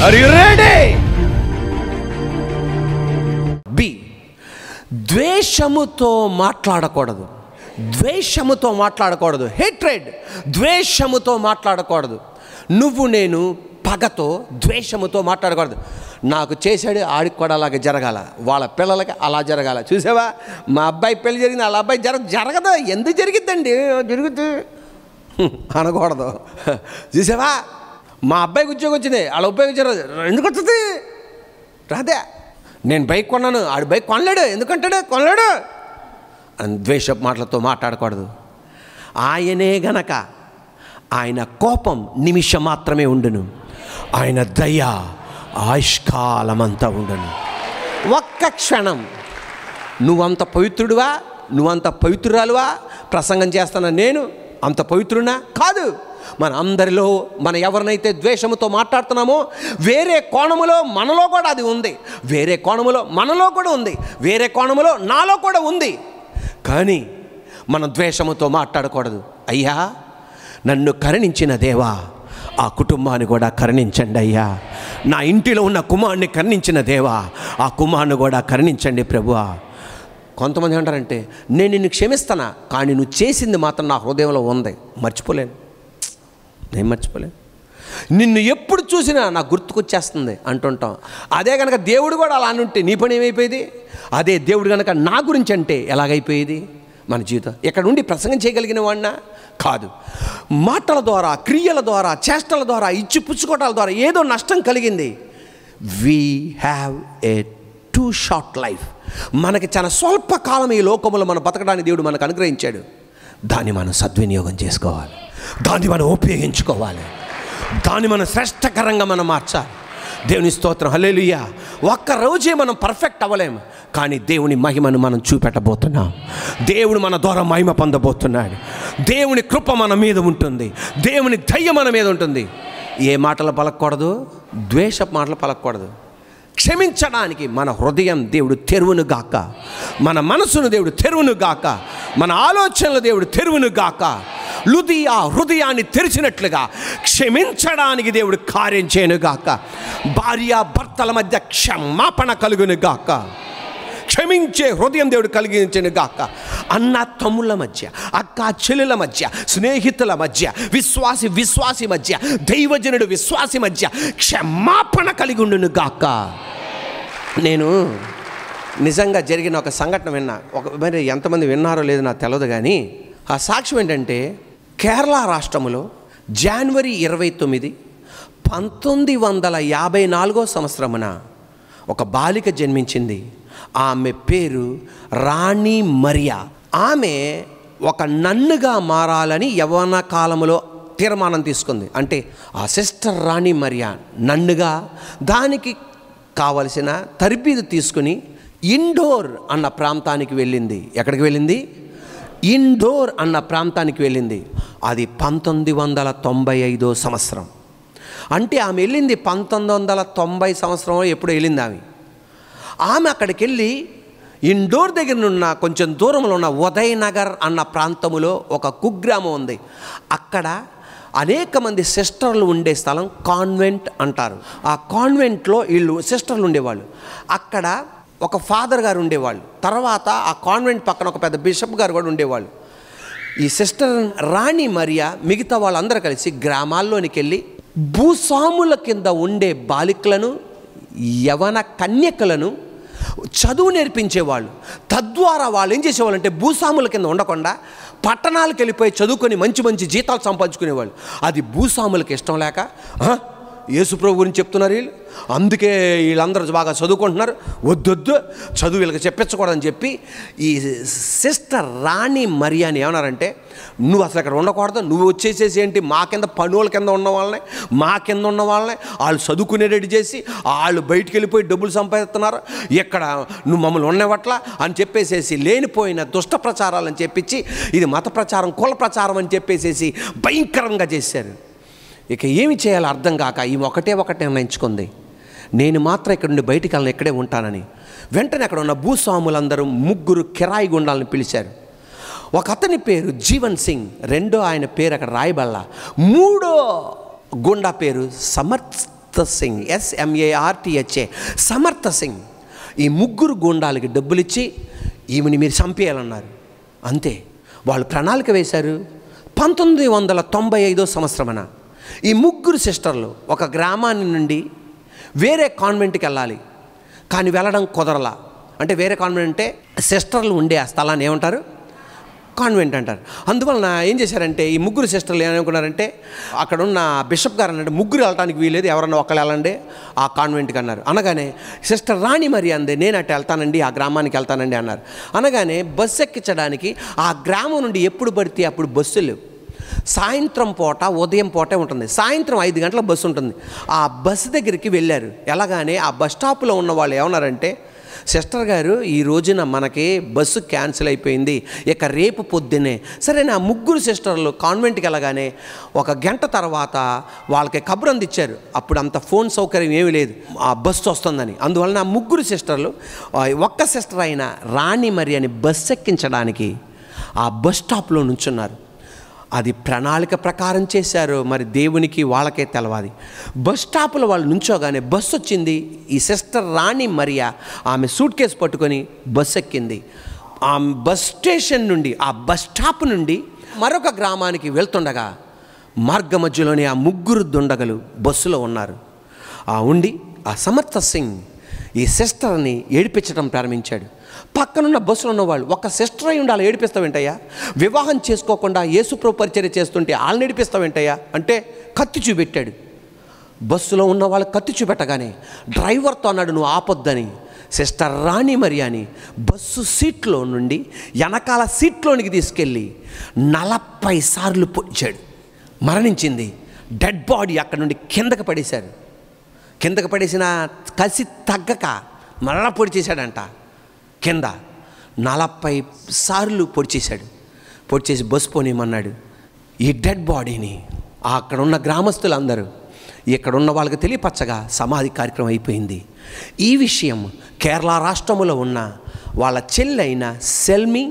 Are you ready? B, ద్వేషముతో మాట్లాడకూడదు. ద్వేషముతో మాట్లాడకూడదు. హేట్రెడ్, ద్వేషముతో మాట్లాడకూడదు. నువ్వు నేను పగతో ద్వేషముతో మాట్లాడకూడదు. నాకు చేశాడు, ఆడికి కూడా అలాగే జరగాల, వాళ్ళ పిల్లలకి అలా జరగాల. చూసావా, మా అబ్బాయి పెళ్లి జరిగింది, వాళ్ళ అబ్బాయి జరగదు. ఎందుకు జరిగిద్దండి? జరుగుతుంది అనకూడదు. చూసావా, మా అబ్బాయికి ఉద్యోగం వచ్చింది, వాళ్ళ అబ్బాయికి జరగదు. ఎందుకు వస్తుంది? రాదే. నేను బైక్ కొన్నాను, ఆడు బైక్ కొనలేడు, ఎందుకంటాడు? కొనలేడు అని ద్వేషపు మాటలతో మాట్లాడకూడదు. ఆయనే గనక ఆయన కోపం నిమిషం మాత్రమే ఉండును, ఆయన దయ ఆయుష్కాలమంతా ఉండును. ఒక్క క్షణం. నువ్వంత పవిత్రుడువా? నువ్వంత పవిత్రురాలువా? ప్రసంగం చేస్తానా నేను అంత పవిత్రునా? కాదు. మన అందరిలో మనం ఎవరినైతే ద్వేషముతో మాట్లాడుతున్నామో వేరే కోణములో మనలో కూడా అది ఉంది, వేరే కోణములో మనలో కూడా ఉంది, వేరే కోణములో నాలో కూడా ఉంది. కానీ మనం ద్వేషముతో మాట్లాడకూడదు. అయ్యా, నన్ను కరుణించిన దేవా, ఆ కుటుంబాన్ని కూడా కరుణించండి అయ్యా. నా ఇంటిలో ఉన్న కుమారుని కరుణించిన దేవా, ఆ కుమారుని కూడా కరుణించండి ప్రభువా. కొంతమంది అంటారంటే, నేను నిన్ను క్షమిస్తానా, కానీ నువ్వు చేసింది మాత్రం నా హృదయంలో ఉంది, మర్చిపోలేను, నేను మర్చిపోలేను. నిన్ను ఎప్పుడు చూసినా నాకు గుర్తుకొచ్చేస్తుంది అంటుంటాం. అదే కనుక దేవుడు కూడా అలా అనుంటే నీ పని ఏమైపోయేది? అదే దేవుడు కనుక నా గురించి అంటే ఎలాగైపోయేది మన జీవితం? ఇక్కడ నుండి ప్రసంగం చేయగలిగిన వాడినా కాదు. మాటల ద్వారా, క్రియల ద్వారా, చేష్టల ద్వారా, ఇచ్చి పుచ్చుకోవటాల ద్వారా ఏదో నష్టం కలిగింది. We have a two short life. మనకి చాలా స్వల్ప కాలం ఈ లోకములో మనం బతకడానికి దేవుడు మనకు అనుగ్రహించాడు. దాన్ని మనం సద్వినియోగం చేసుకోవాలి, దాన్ని మనం ఉపయోగించుకోవాలి, దాన్ని మనం శ్రేష్టకరంగా మనం మార్చాలి. దేవుని స్తోత్రం, హల్లెలూయా. ఒక్క రోజే మనం పర్ఫెక్ట్ అవ్వలేము, కానీ దేవుని మహిమను మనం చూపెట్టబోతున్నాం. దేవుడు మన ద్వారా మహిమ పొందబోతున్నాడు. దేవుని కృప మన మీద ఉంటుంది, దేవుని దయ మన మీద ఉంటుంది. ఏ మాటలు పలకూడదు? ద్వేష మాటలు పలకూడదు. క్షమించడానికి మన హృదయం దేవుడు తెరువును గాక, మన మనసును దేవుడు తెరువును గాక, మన ఆలోచనలు దేవుడు తెరువును గాక. హృదయాన్ని తెరిచినట్లుగా క్షమించడానికి దేవుడు కార్యం చేయను గాక. భార్య భర్తల మధ్య క్షమాపణ కలుగును గాక, క్షమించే హృదయం దేవుడు కలిగించను గాక. అన్న తమ్ముళ్ళ మధ్య, అక్క చెల్లెల మధ్య, స్నేహితుల మధ్య, విశ్వాసి మధ్య, దైవజనుడు విశ్వాసి మధ్య క్షమాపణ కలిగి ఉండును గాక. నేను నిజంగా జరిగిన ఒక సంఘటన విన్నా. మరి ఎంతమంది విన్నారో లేదో నాకు తెలియదు, కానీ ఆ సాక్ష్యం ఏంటంటే, కేరళ రాష్ట్రములో జనవరి 29, 1954 సంవత్సరమున ఒక బాలిక జన్మించింది. ఆమె పేరు రాణి మరియా. ఆమె ఒక నన్నుగా మారాలని యవ్వన కాలంలో తీర్మానం తీసుకుంది. అంటే ఆ సిస్టర్ రాణి మరియా నన్నుగా, దానికి కావలసిన తర్బీదు తీసుకుని ఇండోర్ అన్న ప్రాంతానికి వెళ్ళింది. ఎక్కడికి వెళ్ళింది? ఇండోర్ అన్న ప్రాంతానికి వెళ్ళింది. అది 1995 సంవత్సరం. అంటే ఆమె వెళ్ళింది 1990 సంవత్సరంలో ఎప్పుడో వెళ్ళింది ఆమె అక్కడికి వెళ్ళి ఇండోర్ దగ్గర ఉన్న కొంచెం దూరంలో ఉన్న ఉదయనగర్ అన్న ప్రాంతములో ఒక కుగ్రామం ఉంది. అక్కడ అనేక మంది సిస్టర్లు ఉండే స్థలం కాన్వెంట్ అంటారు. ఆ కాన్వెంట్లో వీళ్ళు సిస్టర్లు ఉండేవాళ్ళు. అక్కడ ఒక ఫాదర్ గారు ఉండేవాళ్ళు. తర్వాత ఆ కాన్వెంట్ పక్కన ఒక పెద్ద బిషప్ గారు కూడా ఉండేవాళ్ళు. ఈ సిస్టర్ రాణి మరియా మిగతా వాళ్ళందరూ కలిసి గ్రామాల్లోనికి వెళ్ళి భూస్వాముల కింద ఉండే బాలికలను, యవన కన్యకలను చదువు నేర్పించేవాళ్ళు. తద్వారా వాళ్ళు ఏం చేసేవాళ్ళు అంటే భూస్వాముల కింద ఉండకుండా పట్టణాలకు వెళ్ళిపోయి చదువుకొని మంచి మంచి జీతాలు సంపాదించుకునేవాళ్ళు. అది భూస్వాములకు ఇష్టం లేక యేసుప్రభు గురించి చెప్తున్నారు వీళ్ళు, అందుకే వీళ్ళందరూ బాగా చదువుకుంటున్నారు, వద్దొద్దు చదువు వీళ్ళకి చెప్పించకూడదని చెప్పి ఈ సిస్టర్ రాణి మరియాని ఏమన్నారంటే, నువ్వు అసలు ఇక్కడ ఉండకూడదు, నువ్వు వచ్చేసేసి ఏంటి మా కింద పనుల కింద ఉన్న వాళ్ళని, మా కింద ఉన్న వాళ్ళని వాళ్ళు చదువుకునే రెడీ చేసి వాళ్ళు బయటికి వెళ్ళిపోయి డబ్బులు సంపాదిస్తున్నారు, ఇక్కడ నువ్వు మమ్మల్ని ఉండవట్లా అని చెప్పేసేసి లేనిపోయిన దుష్ట ప్రచారాలని చెప్పించి ఇది మత ప్రచారం, కుల ప్రచారం అని చెప్పేసేసి భయంకరంగా చేశారు. ఇక ఏమి చేయాలో అర్థం కాక ఈ ఒకటే నిర్ణయించుకుంది, నేను మాత్రం ఇక్కడ నుండి బయటికి వెళ్ళను, ఇక్కడే ఉంటానని. వెంటనే అక్కడ ఉన్న భూస్వాములందరూ 3 కిరాయి గుండాలను పిలిచారు. ఒక అతని పేరు జీవన్ సింగ్, రెండో ఆయన పేరు అక్కడ రాయబల్లా, 3వ గుండా పేరు సింగ్, SMARTHA, సమర్థ సింగ్. ఈ ముగ్గురు గుండాలకి డబ్బులు ఇచ్చి ఈమెని మీరు చంపేయాలన్నారు. అంతే, వాళ్ళు ప్రణాళిక వేశారు. 1995 సంవత్సరమున ఈ ముగ్గురు సిస్టర్లు ఒక గ్రామాన్ని నుండి వేరే కాన్వెంట్కి వెళ్ళాలి. కానీ వెళ్ళడం కుదరలా. అంటే వేరే కాన్వెంట్ అంటే సిస్టర్లు ఉండే ఆ స్థలాన్ని ఏమంటారు? కాన్వెంట్ అంటారు. అందువలన ఏం చేశారంటే ఈ ముగ్గురు సిస్టర్లు ఏమనుకున్నారంటే, అక్కడ ఉన్న బిషప్ గారు అన్నాడు, ముగ్గురు వెళ్ళటానికి వీలేదు, ఎవరన్నా ఒకళ్ళు వెళ్ళండి ఆ కాన్వెంట్కి అన్నారు. అనగానే సిస్టర్ రాణి మరి అంది, నేను అటు వెళ్తానండి, ఆ గ్రామానికి వెళ్తానండి అన్నారు. అనగానే బస్సు ఎక్కించడానికి ఆ గ్రామం నుండి ఎప్పుడు పడితే అప్పుడు బస్సులు సాయంత్రం పూట ఉదయం పూటే ఉంటుంది. సాయంత్రం 5 గంటల బస్సు ఉంటుంది. ఆ బస్సు దగ్గరికి వెళ్ళారు. ఎలాగానే ఆ బస్ స్టాప్లో ఉన్న వాళ్ళు ఏమన్నారంటే, సిస్టర్ గారు ఈ రోజున మనకి బస్సు క్యాన్సిల్ అయిపోయింది, ఇక రేపు పొద్దున్నే. సరే, నా ముగ్గురు సిస్టర్లు కాన్వెంట్కి వెళ్ళగానే 1 గంట తర్వాత వాళ్ళకి కబురు అందించారు. అప్పుడు అంత ఫోన్ సౌకర్యం ఏమీ లేదు, ఆ బస్సు వస్తుందని. అందువలన ఆ ముగ్గురు సిస్టర్లు ఒక్క సిస్టర్ అయిన రాణి మరి అని బస్సు ఎక్కించడానికి ఆ బస్ స్టాప్లో నుంచున్నారు. అది ప్రణాళిక ప్రకారం చేశారు, మరి దేవునికి వాళ్ళకే తెలవాలి. బస్ స్టాప్లో వాళ్ళు నుంచోగానే బస్సు వచ్చింది. ఈ సిస్టర్ రాణి మరియా ఆమె సూట్ కేసు పట్టుకొని బస్సు ఎక్కింది. ఆ బస్ స్టేషన్ నుండి, ఆ బస్ స్టాప్ నుండి మరొక గ్రామానికి వెళ్తుండగా మార్గ మధ్యలోనే ఆ ముగ్గురు దుండగలు బస్సులో ఉన్నారు. ఉండి ఆ సమర్థ సింగ్ ఈ సిస్టర్ని ఏడిపించడం ప్రారంభించాడు. పక్కనున్న బస్సులో ఉన్నవాళ్ళు, ఒక సిస్టర్ అయి ఉండి అలా ఏడిపిస్తావేంటయ్యా, వివాహం చేసుకోకుండా యేసుప్రభు పరిచర్య చేస్తుంటే వాళ్ళని ఏడిపిస్తావేంటయ్యా అంటే కత్తి చూపెట్టాడు. బస్సులో ఉన్న వాళ్ళు కత్తి చూపెట్టగానే డ్రైవర్తో అన్నాడు, నువ్వు ఆపొద్దని. సిస్టర్ రాణి మరి అని బస్సు సీట్లో నుండి వెనకాల సీట్లోనికి తీసుకెళ్ళి 40 సార్లు పొడిచాడు. మరణించింది. డెడ్ బాడీ అక్కడ నుండి కిందకి పడేశారు. కిందకి పడేసిన కసి తగ్గక మరలా పొడి చేశాడంట. కింద 40 సార్లు పొడి చేశాడు. పొడి చేసి బస్సు పోనేమన్నాడు. ఈ డెడ్ బాడీని అక్కడ ఉన్న గ్రామస్తులందరూ ఇక్కడ ఉన్న వాళ్ళకి తెలియపరచగా సమాధి కార్యక్రమం అయిపోయింది. ఈ విషయం కేరళ రాష్ట్రములో ఉన్న వాళ్ళ చెల్లైన సెల్మి,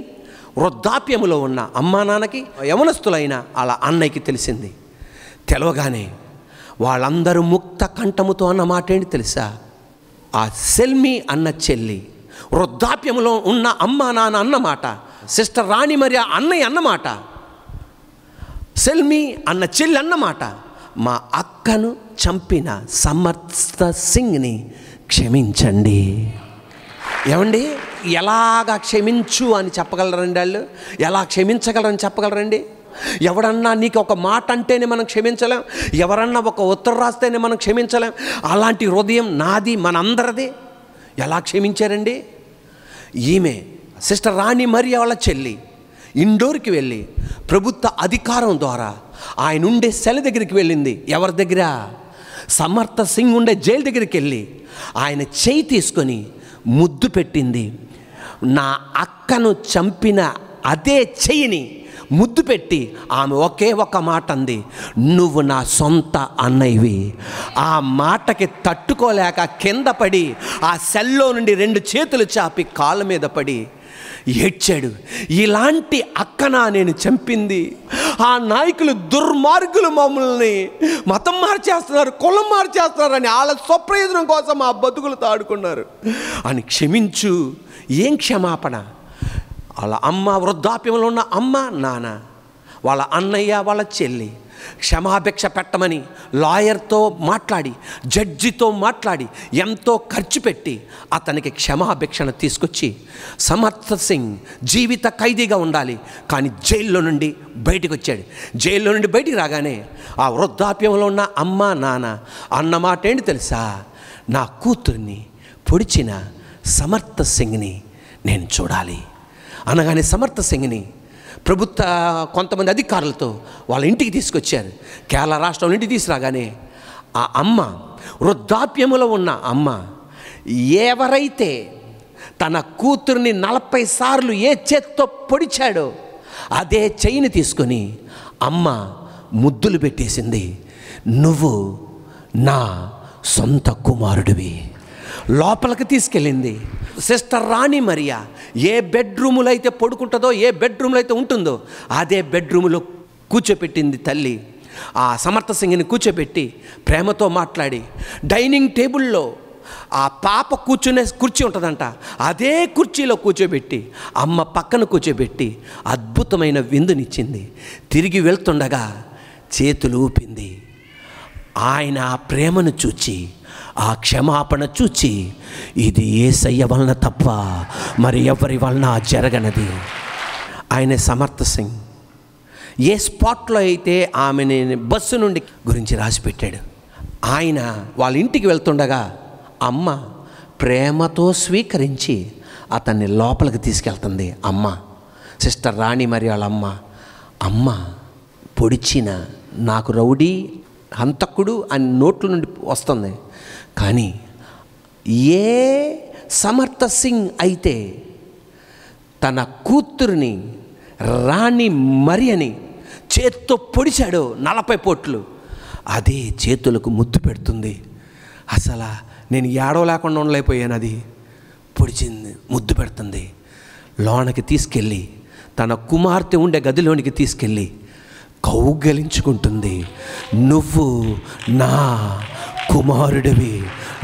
వృద్ధాప్యములో ఉన్న అమ్మా నాన్నకి, యవనస్తులైన వాళ్ళ అన్నయ్యకి తెలిసింది. తెలవగానే వాళ్ళందరూ ముక్త కంఠముతో అన్న మాట ఏంటి తెలుసా? ఆ సెల్మి అన్న చెల్లి, వృద్ధాప్యములో ఉన్న అమ్మా నాన్న అన్నమాట, సిస్టర్ రాణి మరి అన్నయ్య అన్నమాట, సెల్మి అన్న చెల్లి అన్నమాట, మా అక్కను చంపిన సమర్థ సింగ్ని క్షమించండి. ఏమండి, ఎలాగా క్షమించు అని చెప్పగలరండి వాళ్ళు? ఎలా క్షమించగలరని చెప్పగలరండి? ఎవడన్నా నీకు ఒక మాట అంటేనే మనం క్షమించలేం, ఎవరన్నా ఒక ఉత్తరం రాస్తేనే మనం క్షమించలేం. అలాంటి హృదయం నాది, మనందరిది. ఎలా క్షమించారండి? ఈమె సిస్టర్ రాణి మరి వాళ్ళ చెల్లి ఇండోర్కి వెళ్ళి ప్రభుత్వ అధికారం ద్వారా ఆయన ఉండే సెల్ దగ్గరికి వెళ్ళింది. ఎవరి దగ్గర? సమర్థ సింగ్ ఉండే జైలు దగ్గరికి వెళ్ళి ఆయన చేయి తీసుకొని ముద్దు పెట్టింది. నా అక్కను చంపిన అదే చెయ్యిని ముద్దు పెట్టి ఆమె ఒకే ఒక మాట అంది, నువ్వు నా సొంత అన్నయ్యవి. ఆ మాటకి తట్టుకోలేక కింద పడి ఆ సెల్లో నుండి 2 చేతులు చాపి కాళ్ళ మీద పడి ఏడ్చాడు. ఇలాంటి అక్కనా నేను చంపింది? ఆ నాయకులు దుర్మార్గులు మమ్మల్ని మతం మార్చేస్తున్నారు, కులం మార్చేస్తున్నారు అని వాళ్ళ స్వప్రయోజనం కోసం ఆ బతుకులతో ఆడుకున్నారు అని క్షమించు. ఏం క్షమాపణ? వాళ్ళ అమ్మ, వృద్ధాప్యంలో ఉన్న అమ్మ నాన్న, వాళ్ళ అన్నయ్య, వాళ్ళ చెల్లి క్షమాభిక్ష పెట్టమని లాయర్తో మాట్లాడి, జడ్జితో మాట్లాడి, ఎంతో ఖర్చు పెట్టి అతనికి క్షమాభిక్షను తీసుకొచ్చి సమర్థ సింగ్ జీవిత ఖైదీగా ఉండాలి. కానీ జైల్లో నుండి బయటకు వచ్చాడు. జైల్లో నుండి బయటికి రాగానే ఆ వృద్ధాప్యంలో ఉన్న అమ్మ నాన్న అన్నమాట ఏంటి తెలుసా? నా కూతుర్ని పొడిచిన సమర్థ సింగ్ని నేను చూడాలి అనగానే సమర్థ సింగ్ని ప్రభుత్వ కొంతమంది అధికారులతో వాళ్ళ ఇంటికి తీసుకొచ్చారు. కేరళ రాష్ట్రం ఇంటికి తీసుకురాగానే ఆ అమ్మ, వృద్ధాప్యములో ఉన్న అమ్మ, ఎవరైతే తన కూతుర్ని 40 సార్లు ఏ చేత్తో పొడిచాడో అదే చెయ్యిని తీసుకొని అమ్మ ముద్దులు పెట్టేసింది. నువ్వు నా సొంత కుమారుడివి. లోపలికి తీసుకెళ్ళింది. సిస్టర్ రాణి మరియా ఏ బెడ్రూములో అయితే పడుకుంటుందో, ఏ బెడ్రూమ్లో అయితే ఉంటుందో అదే బెడ్రూములో కూర్చోపెట్టింది తల్లి. ఆ సమర్థ సింగ్ని కూర్చోబెట్టి ప్రేమతో మాట్లాడి డైనింగ్ టేబుల్లో ఆ పాప కూర్చునే కుర్చీ ఉంటుందంట, అదే కుర్చీలో కూర్చోబెట్టి అమ్మ పక్కన కూర్చోబెట్టి అద్భుతమైన విందునిచ్చింది. తిరిగి వెళ్తుండగా చేతులు ఊపింది. ఆయన ఆ ప్రేమను చూచి, ఆ క్షమాపణ చూచి, ఇది యేసయ్య వలన తప్ప మరి ఎవరి వలన జరగనది. ఆయన సమర్థ సింగ్ ఏ స్పాట్లో అయితే ఆమెని బస్సు నుండి గురించి రాసిపెట్టాడు. ఆయన వాళ్ళ ఇంటికి వెళ్తుండగా అమ్మ ప్రేమతో స్వీకరించి అతన్ని లోపలికి తీసుకెళ్తుంది. అమ్మ సిస్టర్ రాణి మరి వాళ్ళ అమ్మ పొడిచిన నాకు రౌడీ హంతకుడు అని నోట్ల నుండి వస్తుంది. కానీ ఏ సమర్థ సింగ్ అయితే తన కూతురిని రాణి మరియని చేత్తో పొడిచాడో 40 పోట్లు, అదే చేతులకు ముద్దు పెడుతుంది. అసలు నేను ఏడవలేకుండా ఉండలేకపోయాను. అది పొడిచింది, ముద్దు పెడుతుంది. లోనకి తీసుకెళ్ళి తన కుమార్తె ఉండే గదిలోనికి తీసుకెళ్ళి కౌగలించుకుంటుంది. నువ్వు నా కుమారుడివి,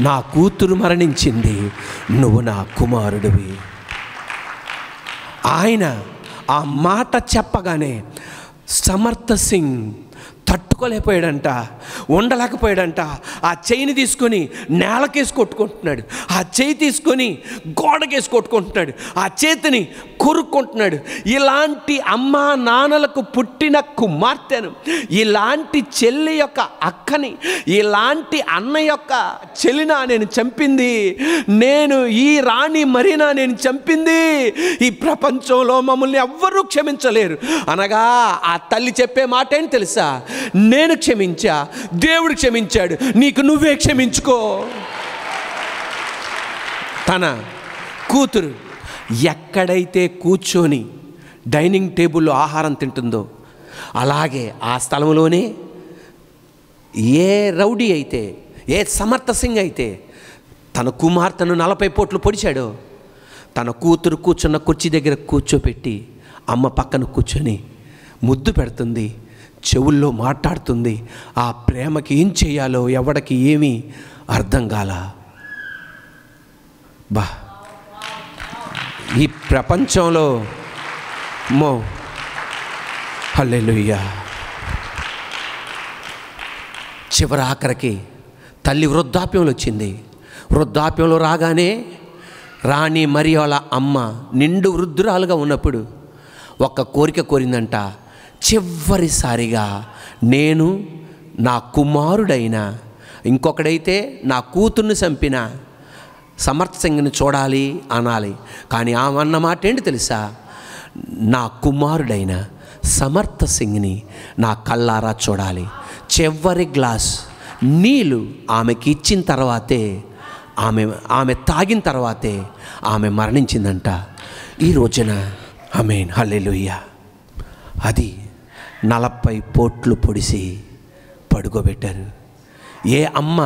నా కూతురు మరణించింది, నువ్వు నా కుమారుడివి. ఆయన ఆ మాట చెప్పగానే సమర్థ సింగ్ తట్టుకోలేకపోయాడంట, ఉండలేకపోయాడంట. ఆ చెయ్యిని తీసుకొని నేలకేసి కొట్టుకుంటున్నాడు, ఆ చెయ్యి తీసుకొని గోడకేసి కొట్టుకుంటున్నాడు, ఆ చేతిని కొరుక్కుంటున్నాడు. ఇలాంటి అమ్మా నాన్నలకు పుట్టిన కుమార్తెను, ఇలాంటి చెల్లి యొక్క అక్కని, ఇలాంటి అన్న యొక్క చెల్లినా నేను చంపింది, నేను ఈ రాణి మరీనా నేను చంపింది, ఈ ప్రపంచంలో మమ్మల్ని ఎవ్వరూ క్షమించలేరు అనగా ఆ తల్లి చెప్పే మాట ఏంటి తెలుసా? నేను క్షమించా, దేవుడు క్షమించాడు, నీకు నువ్వే క్షమించుకో. తన కూతురు ఎక్కడైతే కూర్చొని డైనింగ్ టేబుల్లో ఆహారం తింటుందో అలాగే ఆ స్థలంలోనే ఏ రౌడీ అయితే, ఏ సమర్థ సింగ్ అయితే తన కుమార్తెను 40 పోట్లు పొడిచాడో, తన కూతురు కూర్చున్న కుర్చీ దగ్గర కూర్చోపెట్టి అమ్మ పక్కన కూర్చొని ముద్దు పెడుతుంది, చెవుల్లో మాట్లాడుతుంది. ఆ ప్రేమకి ఏం చేయాలో ఎవడికి ఏమీ అర్థం కాల. బా, ఈ ప్రపంచంలో హల్లెలూయా. చివరి ఆఖరికి తల్లి వృద్ధాప్యంలో వచ్చింది. వృద్ధాప్యంలో రాగానే రాణి మరి వాళ్ళ అమ్మ నిండు వృద్ధురాలుగా ఉన్నప్పుడు ఒక కోరిక కోరిందంట. చివరిసారిగా నేను నా కుమారుడైన, ఇంకొకడైతే నా కూతుర్ని చంపిన సమర్థ సింగ్ని చూడాలి అనాలి. కానీ ఆమె అన్న మాట ఏంటి తెలుసా? నా కుమారుడైన సమర్థ సింగ్ని నా కళ్ళారా చూడాలి. చివరి గ్లాస్ నీళ్ళు ఆమెకి ఇచ్చిన తర్వాతే, ఆమె తాగిన తర్వాతే ఆమె మరణించిందంట. ఈ రోజున ఆమేన్, హల్లెలూయా. అది 40 పోట్లు పొడిసి పడుకోబెట్టారు. ఏ అమ్మ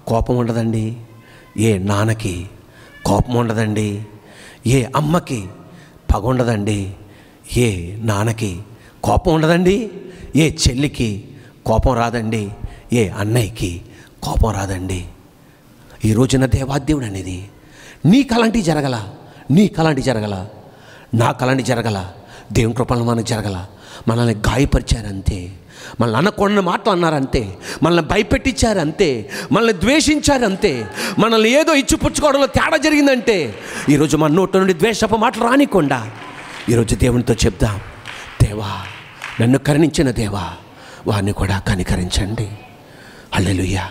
కోపం ఉండదండి, ఏ నాన్నకి కోపం ఉండదండి, ఏ అమ్మకి పగ ఉండదండి, ఏ నాన్నకి కోపం ఉండదండి, ఏ చెల్లికి కోపం రాదండి, ఏ అన్నయ్యకి కోపం రాదండి. ఈ రోజున దేవాదేవుడు అనేది నీకు అలాంటివి జరగల, నీకు అలాంటివి జరగల, నాకు అలాంటివి జరగల, దేవుని కృపను మనకు జరగల. మనల్ని గాయపరిచారంతే, మనల్ని అనకూడని మాటలు అన్నారంతే, మనల్ని భయపెట్టించారంతే, మనల్ని ద్వేషించారంతే, మనల్ని ఏదో ఇచ్చిపుచ్చుకోవడంలో తేడా జరిగిందంటే ఈరోజు మన నోటి నుండి ద్వేషపు మాటలు రానికుండా ఈరోజు దేవునితో చెప్దాం, దేవా నన్ను కరుణించిన దేవా వారిని కూడా కనికరించండి. హల్లెలూయా.